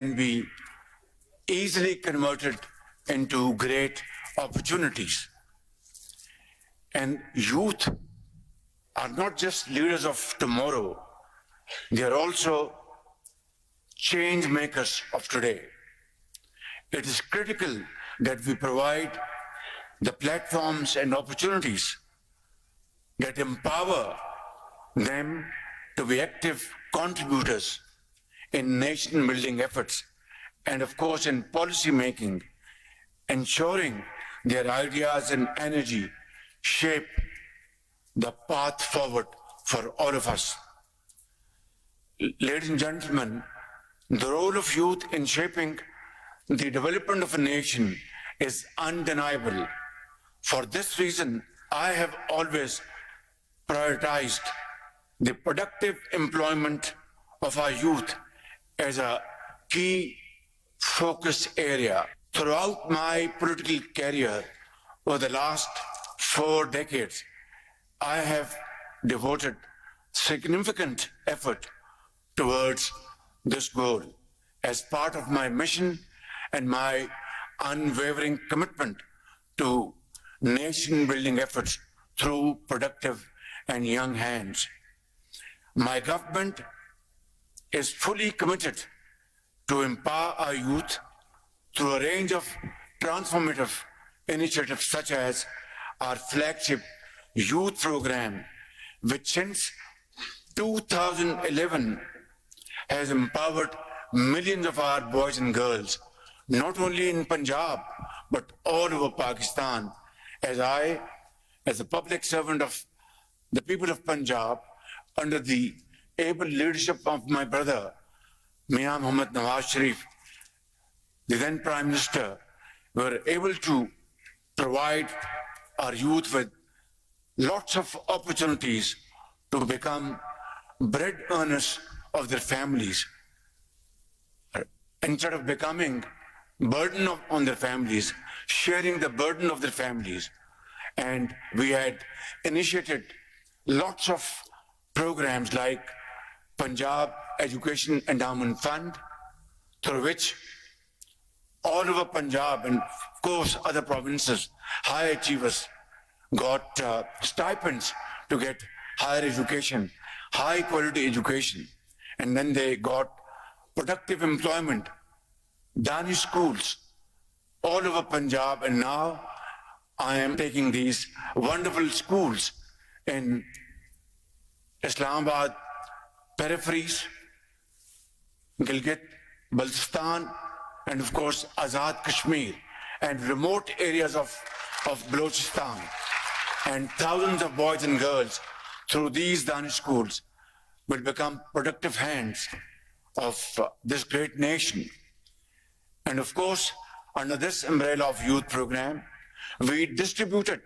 can be easily converted into great opportunities. And youth are not just leaders of tomorrow, they are also change makers of today. It is critical that we provide the platforms and opportunities that empower them to be active contributors in nation building efforts and, of course, in policy making, ensuring their ideas and energy shape the path forward for all of us. Ladies and gentlemen, the role of youth in shaping the development of a nation is undeniable. For this reason, I have always prioritized the productive employment of our youth as a key focus area. Throughout my political career over the last 4 decades, I have devoted significant effort towards this goal as part of my mission and my unwavering commitment to nation building efforts through productive and young hands. My government is fully committed to empower our youth through a range of transformative initiatives such as our flagship youth program, which since 2011 has empowered millions of our boys and girls, not only in Punjab, but all over Pakistan. As I, as a public servant of the people of Punjab, under the able leadership of my brother, Mian Muhammad Nawaz Sharif, the then Prime Minister, were able to provide our youth with lots of opportunities to become bread earners of their families. Instead of becoming burden on their families, sharing the burden of their families. And we had initiated lots of programs like Punjab Education Endowment Fund, through which all over Punjab and of course other provinces, high achievers got stipends to get higher education, high quality education, and then they got productive employment, Danish schools all over Punjab, and now I am taking these wonderful schools in Islamabad peripheries, Gilgit, Baltistan, and of course Azad Kashmir, and remote areas of Balochistan, and thousands of boys and girls through these Danish schools will become productive hands of this great nation. And of course, under this umbrella of youth program, we distributed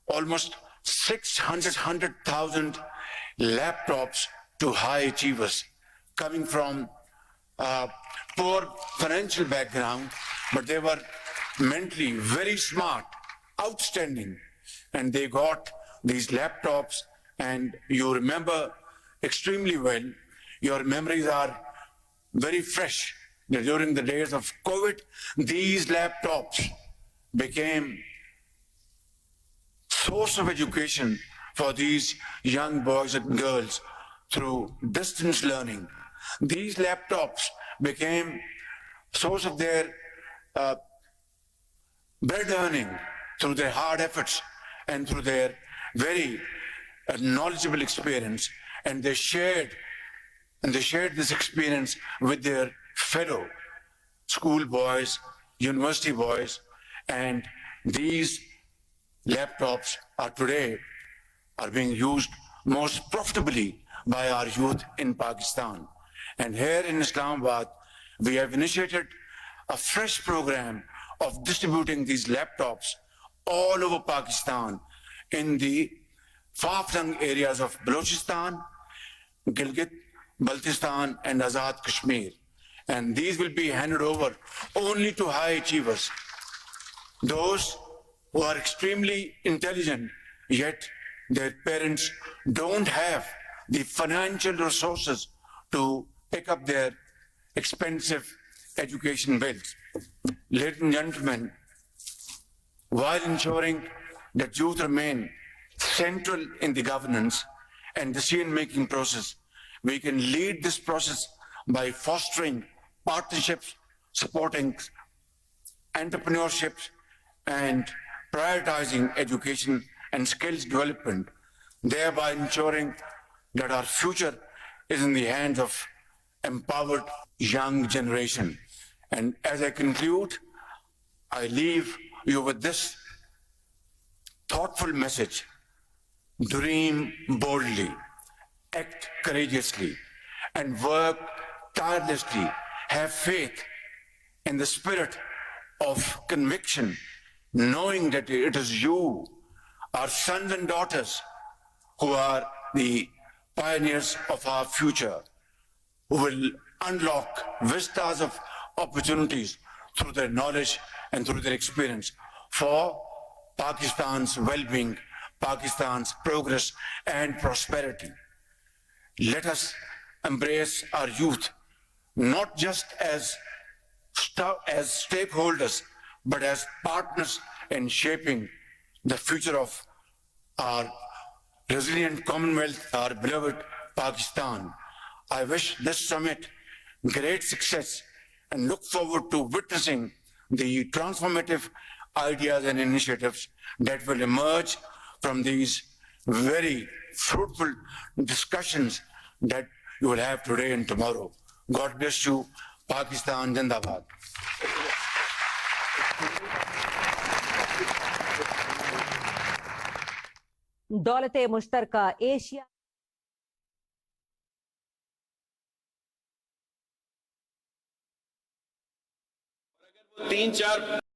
almost 600,000 laptops to high achievers coming from poor financial background, but they were mentally very smart, outstanding, and they got these laptops. And you remember extremely well, your memories are very fresh. During the days of COVID, these laptops became source of education for these young boys and girls through distance learning. These laptops became source of their bread earning through their hard efforts and through their very knowledgeable experience. And they shared this experience with their fellow school boys, university boys, and these laptops are being used most profitably by our youth in Pakistan. And here in Islamabad, we have initiated a fresh program of distributing these laptops all over Pakistan in the far-flung areas of Balochistan, Gilgit, Baltistan, and Azad Kashmir. And these will be handed over only to high achievers, those who are extremely intelligent, yet their parents don't have the financial resources to pick up their expensive education bills. Ladies and gentlemen, while ensuring that youth remain central in the governance and decision-making process, we can lead this process by fostering partnerships, supporting entrepreneurships, and prioritizing education and skills development, thereby ensuring that our future is in the hands of empowered young generation. And as I conclude, I leave you with this thoughtful message: dream boldly, act courageously, and work tirelessly. Have faith in the spirit of conviction, knowing that it is you, our sons and daughters, who are the pioneers of our future, who will unlock vistas of opportunities through their knowledge and through their experience for Pakistan's well-being, Pakistan's progress and prosperity. Let us embrace our youth not just as stakeholders, but as partners in shaping the future of our resilient Commonwealth, our beloved Pakistan. I wish this summit great success and look forward to witnessing the transformative ideas and initiatives that will emerge from these very fruitful discussions that you will have today and tomorrow. God bless you. Pakistan Zindabad. दौलत मुश्तरका Asia तीन चार